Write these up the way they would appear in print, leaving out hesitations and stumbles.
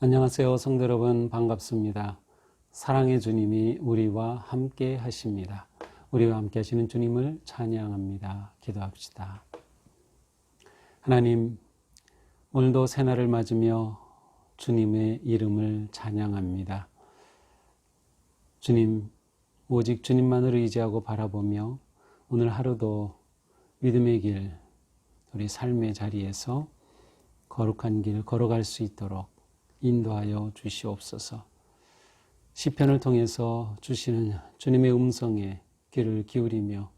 안녕하세요. 성도 여러분, 반갑습니다. 사랑의 주님이 우리와 함께 하십니다. 우리와 함께 하시는 주님을 찬양합니다. 기도합시다. 하나님, 오늘도 새날을 맞으며 주님의 이름을 찬양합니다. 주님, 오직 주님만을 의지하고 바라보며 오늘 하루도 믿음의 길, 우리 삶의 자리에서 거룩한 길 걸어갈 수 있도록 인도하여 주시옵소서. 시편을 통해서 주시는 주님의 음성에 귀를 기울이며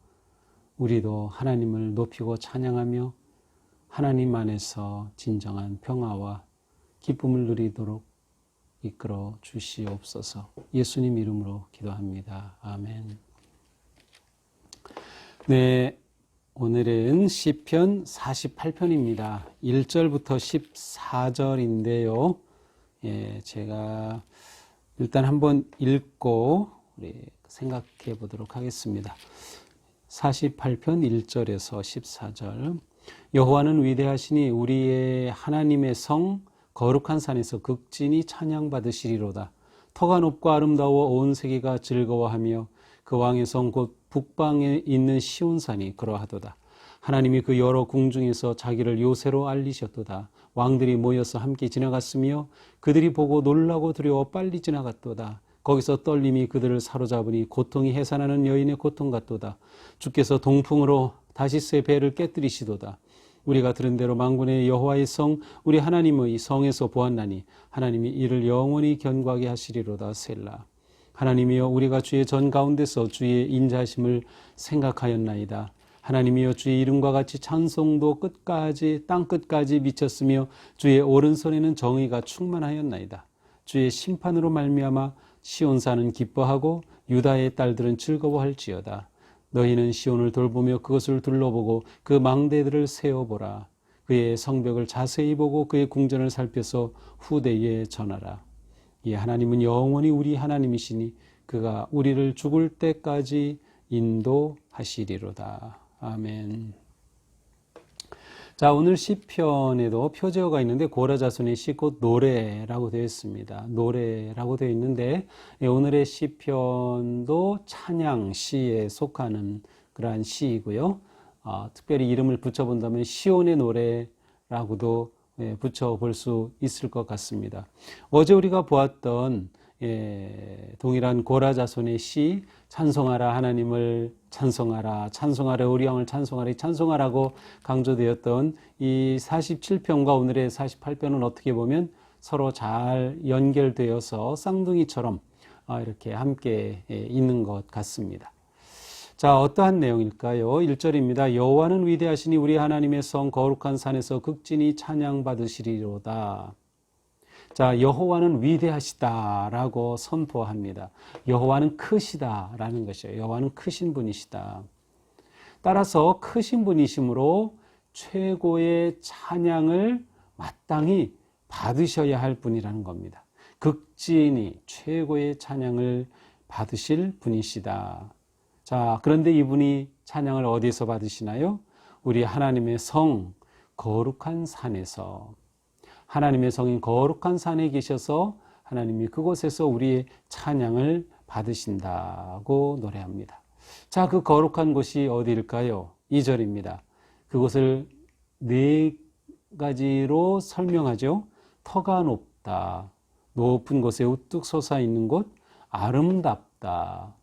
우리도 하나님을 높이고 찬양하며 하나님 안에서 진정한 평화와 기쁨을 누리도록 이끌어 주시옵소서. 예수님 이름으로 기도합니다. 아멘. 네, 오늘은 시편 48편입니다. 1절부터 14절인데요. 제가 일단 한번 읽고 우리 생각해 보도록 하겠습니다. 48편 1절에서 14절. 여호와는 위대하시니 우리의 하나님의 성 거룩한 산에서 극진히 찬양받으시리로다. 터가 높고 아름다워 온 세계가 즐거워하며 그 왕의 성 곧 북방에 있는 시온산이 그러하도다. 하나님이 그 여러 궁중에서 자기를 요새로 알리셨도다. 왕들이 모여서 함께 지나갔으며 그들이 보고 놀라고 두려워 빨리 지나갔도다. 거기서 떨림이 그들을 사로잡으니 고통이 해산하는 여인의 고통 같도다. 주께서 동풍으로 다시스의 배를 깨뜨리시도다. 우리가 들은 대로 만군의 여호와의 성 우리 하나님의 성에서 보았나니 하나님이 이를 영원히 견고하게 하시리로다. 셀라. 하나님이여 우리가 주의 전 가운데서 주의 인자하심을 생각하였나이다. 하나님이여 주의 이름과 같이 찬송도 끝까지 땅 끝까지 미쳤으며 주의 오른손에는 정의가 충만하였나이다. 주의 심판으로 말미암아 시온산은 기뻐하고 유다의 딸들은 즐거워할지어다. 너희는 시온을 돌보며 그것을 둘러보고 그 망대들을 세어보라. 그의 성벽을 자세히 보고 그의 궁전을 살펴서 후대에 전하라. 이 하나님은 영원히 우리 하나님이시니 그가 우리를 죽을 때까지 인도하시리로다. 아멘. 자, 오늘 시편에도 표제어가 있는데 고라 자손의 시 곧 노래라고 되어 있습니다. 노래라고 되어 있는데 오늘의 시편도 찬양 시에 속하는 그러한 시이고요. 특별히 이름을 붙여본다면 시온의 노래라고도 붙여볼 수 있을 것 같습니다. 어제 우리가 보았던 동일한 고라 자손의 시 찬송하라 하나님을 찬송하라 찬송하라 우리 왕을 찬송하라 찬송하라고 강조되었던 이 47편과 오늘의 48편은 어떻게 보면 서로 잘 연결되어서 쌍둥이처럼 이렇게 함께 있는 것 같습니다. 자, 어떠한 내용일까요? 1절입니다. 여호와는 위대하시니 우리 하나님의 성 거룩한 산에서 극진히 찬양받으시리로다. 자, 여호와는 위대하시다라고 선포합니다. 여호와는 크시다라는 것이에요. 여호와는 크신 분이시다. 따라서 크신 분이시므로 최고의 찬양을 마땅히 받으셔야 할 분이라는 겁니다. 극진히 최고의 찬양을 받으실 분이시다. 자, 그런데 이분이 찬양을 어디서 받으시나요? 우리 하나님의 성 거룩한 산에서. 하나님의 성인 거룩한 산에 계셔서 하나님이 그곳에서 우리의 찬양을 받으신다고 노래합니다. 자, 그 거룩한 곳이 어디일까요? 2절입니다. 그곳을 네 가지로 설명하죠. 터가 높다. 높은 곳에 우뚝 솟아 있는 곳. 아름답다.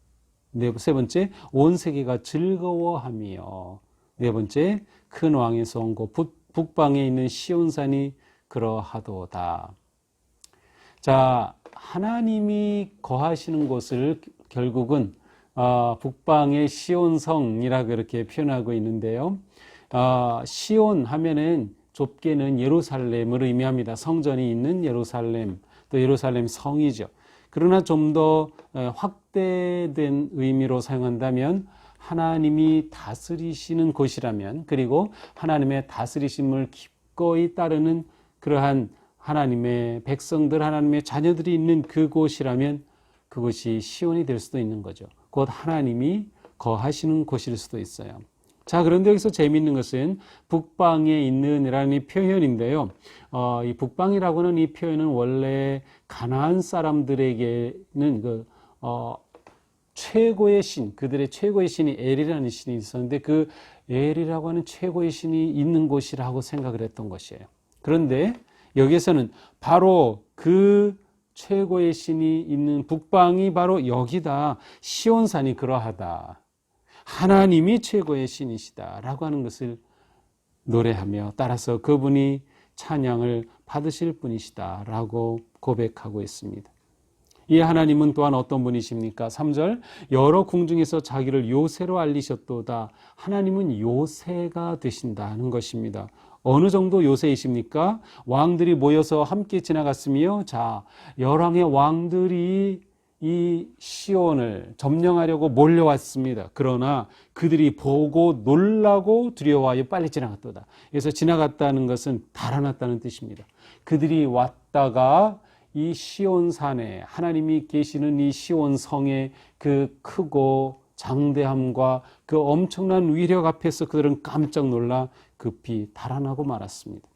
세 번째, 온 세계가 즐거워하며. 네 번째, 큰 왕의 성 곧 북방에 있는 시온산이 그러하도다. 자, 하나님이 거하시는 곳을 결국은 북방의 시온성이라 그렇게 표현하고 있는데요. 시온 하면은 좁게는 예루살렘을 의미합니다. 성전이 있는 예루살렘, 또 예루살렘 성이죠. 그러나 좀 더 확대된 의미로 사용한다면 하나님이 다스리시는 곳이라면, 그리고 하나님의 다스리심을 기꺼이 따르는 그러한 하나님의 백성들, 하나님의 자녀들이 있는 그곳이라면 그것이 시온이 될 수도 있는 거죠. 곧 하나님이 거하시는 곳일 수도 있어요. 자, 그런데 여기서 재미있는 것은 북방에 있는이라는 이 표현인데요. 이 북방이라고 하는 이 표현은 원래 가나안 사람들에게는 최고의 신, 그들의 최고의 신이 엘이라는 신이 있었는데 그 엘이라고 하는 최고의 신이 있는 곳이라고 생각을 했던 것이에요. 그런데 여기에서는 바로 그 최고의 신이 있는 북방이 바로 여기다. 시온산이 그러하다. 하나님이 최고의 신이시다 라고 하는 것을 노래하며 따라서 그분이 찬양을 받으실 분이시다 라고 고백하고 있습니다. 이 하나님은 또한 어떤 분이십니까? 3절 여러 궁중에서 자기를 요새로 알리셨도다. 하나님은 요새가 되신다는 것입니다. 어느 정도 요새이십니까? 왕들이 모여서 함께 지나갔으며 자, 열왕의 왕들이 이 시온을 점령하려고 몰려왔습니다. 그러나 그들이 보고 놀라고 두려워하여 빨리 지나갔도다. 그래서 지나갔다는 것은 달아났다는 뜻입니다. 그들이 왔다가 이 시온산에 하나님이 계시는 이 시온성의 그 크고 장대함과 그 엄청난 위력 앞에서 그들은 깜짝 놀라 급히 달아나고 말았습니다.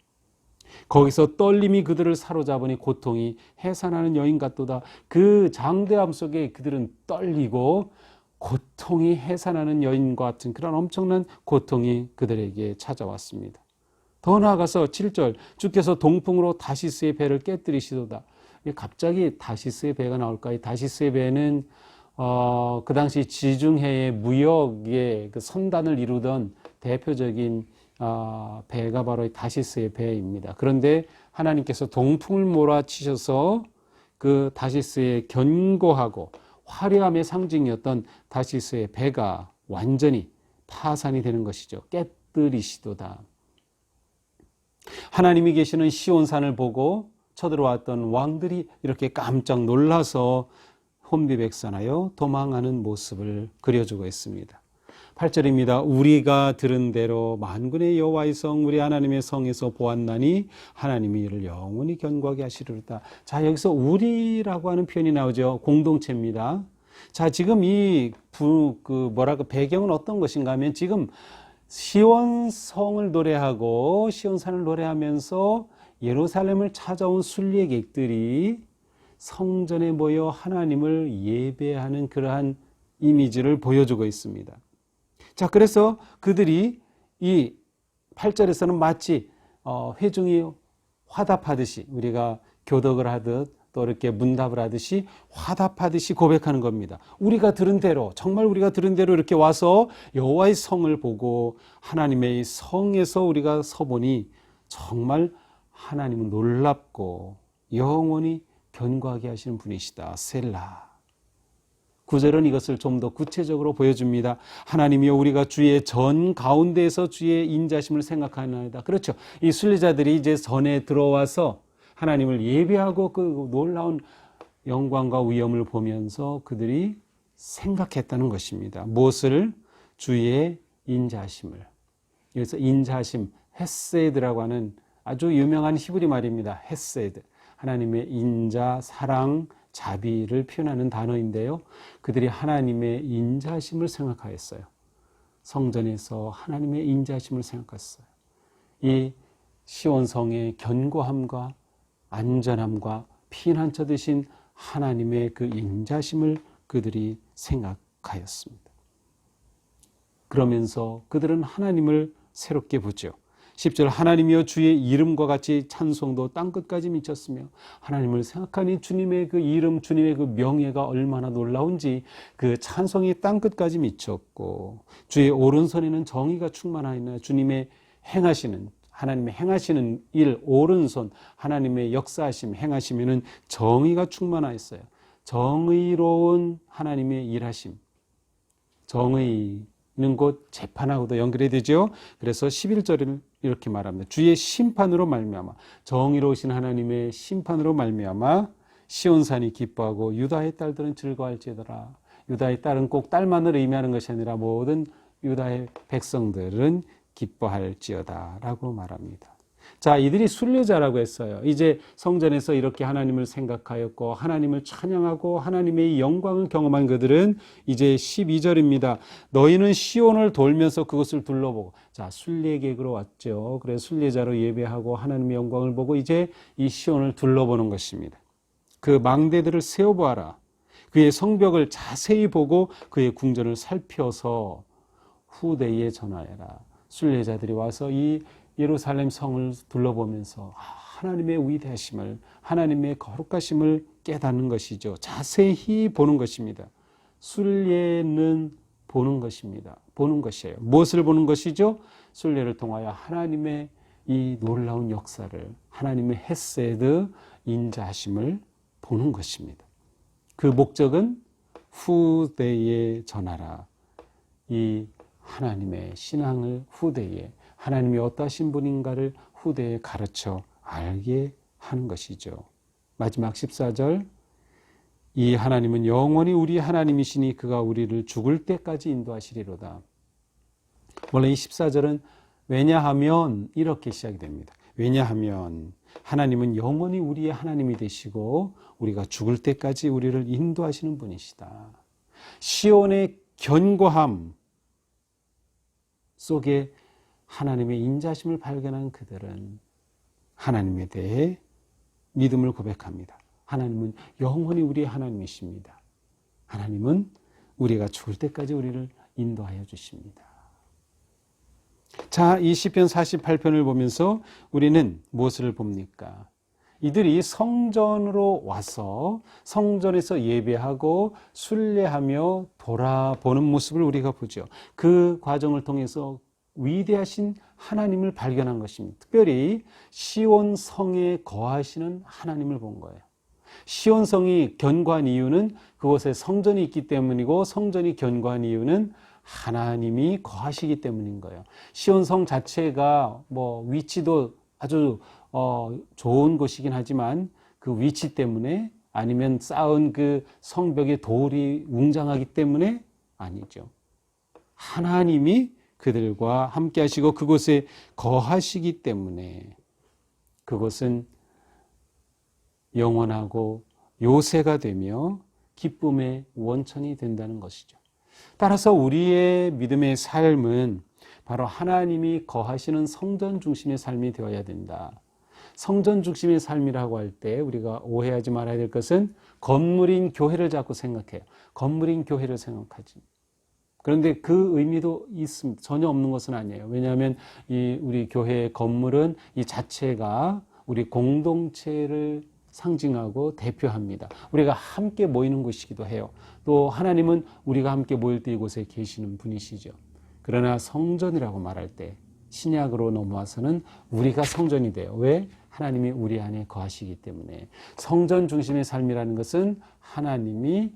거기서 떨림이 그들을 사로잡으니 고통이 해산하는 여인 같도다. 그 장대함 속에 그들은 떨리고 고통이 해산하는 여인과 같은 그런 엄청난 고통이 그들에게 찾아왔습니다. 더 나아가서 7절 주께서 동풍으로 다시스의 배를 깨뜨리시도다. 갑자기 다시스의 배가 나올까요? 다시스의 배는 그 당시 지중해의 무역의 그 선단을 이루던 대표적인 배가 바로 다시스의 배입니다. 그런데 하나님께서 동풍을 몰아치셔서 그 다시스의 견고하고 화려함의 상징이었던 다시스의 배가 완전히 파산이 되는 것이죠. 깨뜨리시도다. 하나님이 계시는 시온산을 보고 쳐들어왔던 왕들이 이렇게 깜짝 놀라서 혼비백산하여 도망하는 모습을 그려주고 있습니다. 8절입니다. 우리가 들은 대로 만군의 여호와의 성 우리 하나님의 성에서 보았나니 하나님이 이를 영원히 견고하게 하시리로다. 자, 여기서 우리라고 하는 표현이 나오죠. 공동체입니다. 자, 지금 배경은 어떤 것인가 하면 지금 시온성을 노래하고 시온산을 노래하면서 예루살렘을 찾아온 순례객들이 성전에 모여 하나님을 예배하는 그러한 이미지를 보여주고 있습니다. 자, 그래서 그들이 이 8절에서는 마치 회중이 화답하듯이 우리가 교덕을 하듯 또 이렇게 문답을 하듯이 화답하듯이 고백하는 겁니다. 우리가 들은 대로 정말 우리가 들은 대로 이렇게 와서 여호와의 성을 보고 하나님의 성에서 우리가 서보니 정말 하나님은 놀랍고 영원히 견고하게 하시는 분이시다. 셀라. 9절은 이것을 좀 더 구체적으로 보여줍니다. 하나님이여 우리가 주의 전 가운데에서 주의 인자심을 생각하나이다. 그렇죠. 이 순례자들이 이제 전에 들어와서 하나님을 예배하고 그 놀라운 영광과 위엄을 보면서 그들이 생각했다는 것입니다. 무엇을? 주의 인자심을. 그래서 인자심, 헤세드라고 하는 아주 유명한 히브리 말입니다. 헤세드. 하나님의 인자, 사랑, 자비를 표현하는 단어인데요. 그들이 하나님의 인자심을 생각하였어요. 성전에서 하나님의 인자심을 생각했어요. 이 시온성의 견고함과 안전함과 피난처 되신 하나님의 그 인자심을 그들이 생각하였습니다. 그러면서 그들은 하나님을 새롭게 보죠. 10절 하나님이여 주의 이름과 같이 찬송도 땅끝까지 미쳤으며 하나님을 생각하니 주님의 그 이름 주님의 그 명예가 얼마나 놀라운지 그 찬송이 땅끝까지 미쳤고 주의 오른손에는 정의가 충만하였나 주님의 행하시는 하나님의 행하시는 일 오른손 하나님의 역사하심 행하시면은 정의가 충만하였어요. 정의로운 하나님의 일하심 정의는 곧 재판하고도 연결이 되죠. 그래서 11절을 이렇게 말합니다. 주의 심판으로 말미암아 정의로우신 하나님의 심판으로 말미암아 시온산이 기뻐하고 유다의 딸들은 즐거워할지어다. 유다의 딸은 꼭 딸만을 의미하는 것이 아니라 모든 유다의 백성들은 기뻐할지어다 라고 말합니다. 자, 이들이 순례자라고 했어요. 이제 성전에서 이렇게 하나님을 생각하였고 하나님을 찬양하고 하나님의 영광을 경험한 그들은 이제 12절입니다. 너희는 시온을 돌면서 그것을 둘러보고. 자, 순례객으로 왔죠. 그래서 순례자로 예배하고 하나님의 영광을 보고 이제 이 시온을 둘러보는 것입니다. 그 망대들을 세워보아라. 그의 성벽을 자세히 보고 그의 궁전을 살펴서 후대에 전하여라. 순례자들이 와서 이 예루살렘 성을 둘러보면서 하나님의 위대하심을, 하나님의 거룩하심을 깨닫는 것이죠. 자세히 보는 것입니다. 순례는 보는 것입니다. 보는 것이에요. 무엇을 보는 것이죠? 순례를 통하여 하나님의 이 놀라운 역사를, 하나님의 헤세드 인자하심을 보는 것입니다. 그 목적은 후대에 전하라. 이 하나님의 신앙을 후대에, 하나님이 어떠신 분인가를 후대에 가르쳐 알게 하는 것이죠. 마지막 14절, 이 하나님은 영원히 우리 하나님이시니 그가 우리를 죽을 때까지 인도하시리로다. 원래 이 14절은 왜냐하면 이렇게 시작이 됩니다. 왜냐하면 하나님은 영원히 우리의 하나님이 되시고 우리가 죽을 때까지 우리를 인도하시는 분이시다. 시온의 견고함 속에 하나님의 인자심을 발견한 그들은 하나님에 대해 믿음을 고백합니다. 하나님은 영원히 우리의 하나님이십니다. 하나님은 우리가 죽을 때까지 우리를 인도하여 주십니다. 자, 이 시편 48편을 보면서 우리는 무엇을 봅니까? 이들이 성전으로 와서 성전에서 예배하고 순례하며 돌아보는 모습을 우리가 보죠. 그 과정을 통해서 위대하신 하나님을 발견한 것입니다. 특별히 시온 성에 거하시는 하나님을 본 거예요. 시온 성이 견고한 이유는 그곳에 성전이 있기 때문이고 성전이 견고한 이유는 하나님이 거하시기 때문인 거예요. 시온 성 자체가 위치도 아주 좋은 곳이긴 하지만 그 위치 때문에 아니면 쌓은 그 성벽의 돌이 웅장하기 때문에 아니죠. 하나님이 그들과 함께 하시고 그곳에 거하시기 때문에 그곳은 영원하고 요새가 되며 기쁨의 원천이 된다는 것이죠. 따라서 우리의 믿음의 삶은 바로 하나님이 거하시는 성전 중심의 삶이 되어야 된다. 성전 중심의 삶이라고 할 때 우리가 오해하지 말아야 될 것은 건물인 교회를 자꾸 생각해요. 건물인 교회를 생각하지. 그런데 그 의미도 있습니다. 전혀 없는 것은 아니에요. 왜냐하면 우리 교회의 건물은 이 자체가 우리 공동체를 상징하고 대표합니다. 우리가 함께 모이는 곳이기도 해요. 또 하나님은 우리가 함께 모일 때 이곳에 계시는 분이시죠. 그러나 성전이라고 말할 때 신약으로 넘어와서는 우리가 성전이 돼요. 왜? 하나님이 우리 안에 거하시기 때문에. 성전 중심의 삶이라는 것은 하나님이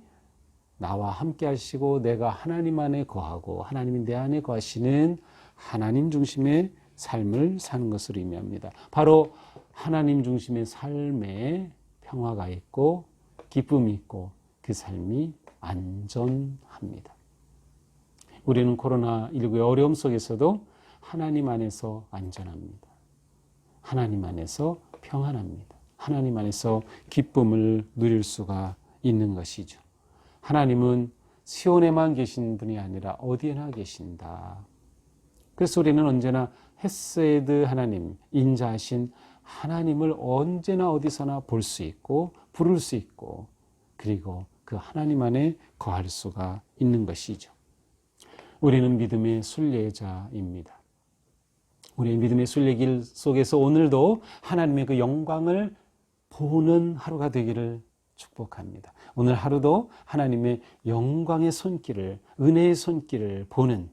나와 함께 하시고 내가 하나님 안에 거하고 하나님이 내 안에 거하시는 하나님 중심의 삶을 사는 것을 의미합니다. 바로 하나님 중심의 삶에 평화가 있고 기쁨이 있고 그 삶이 안전합니다. 우리는 코로나19의 어려움 속에서도 하나님 안에서 안전합니다. 하나님 안에서 평안합니다. 하나님 안에서 기쁨을 누릴 수가 있는 것이죠. 하나님은 시온에만 계신 분이 아니라 어디에나 계신다. 그래서 우리는 언제나 헤세드 하나님, 인자하신 하나님을 언제나 어디서나 볼 수 있고 부를 수 있고 그리고 그 하나님 안에 거할 수가 있는 것이죠. 우리는 믿음의 순례자입니다. 우리의 믿음의 순례길 속에서 오늘도 하나님의 그 영광을 보는 하루가 되기를 축복합니다. 오늘 하루도 하나님의 영광의 손길을, 은혜의 손길을 보는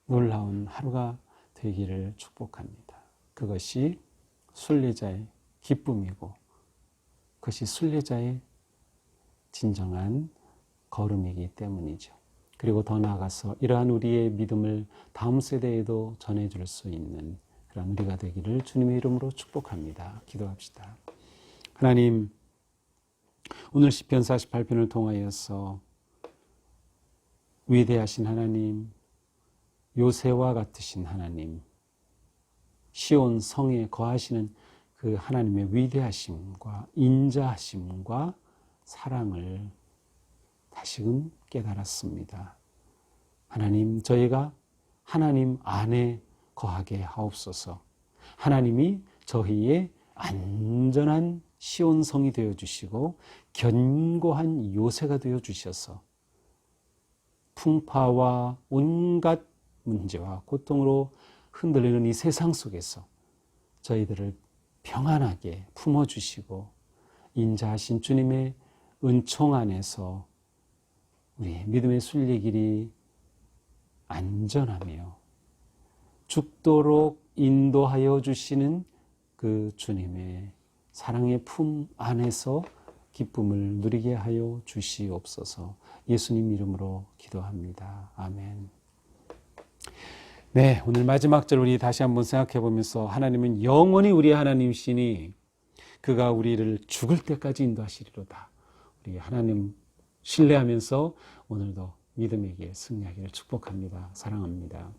놀라운 하루가 되기를 축복합니다. 그것이 순례자의 기쁨이고 그것이 순례자의 진정한 걸음이기 때문이죠. 그리고 더 나아가서 이러한 우리의 믿음을 다음 세대에도 전해줄 수 있는 그런 우리가 되기를 주님의 이름으로 축복합니다. 기도합시다. 하나님, 오늘 시편 48편을 통하여서 위대하신 하나님, 요새와 같으신 하나님, 시온 성에 거하시는 그 하나님의 위대하심과 인자하심과 사랑을 다시금 깨달았습니다. 하나님, 저희가 하나님 안에 거하게 하옵소서. 하나님이 저희의 안전한 시온성이 되어주시고 견고한 요새가 되어주셔서 풍파와 온갖 문제와 고통으로 흔들리는 이 세상 속에서 저희들을 평안하게 품어주시고 인자하신 주님의 은총 안에서 우리의 믿음의 순례길이 안전하며 죽도록 인도하여 주시는 그 주님의 사랑의 품 안에서 기쁨을 누리게 하여 주시옵소서. 예수님 이름으로 기도합니다. 아멘. 네, 오늘 마지막 절 우리 다시 한번 생각해 보면서 하나님은 영원히 우리의 하나님이시니 그가 우리를 죽을 때까지 인도하시리로다. 우리 하나님 신뢰하면서 오늘도 믿음의 길 승리하기를 축복합니다. 사랑합니다.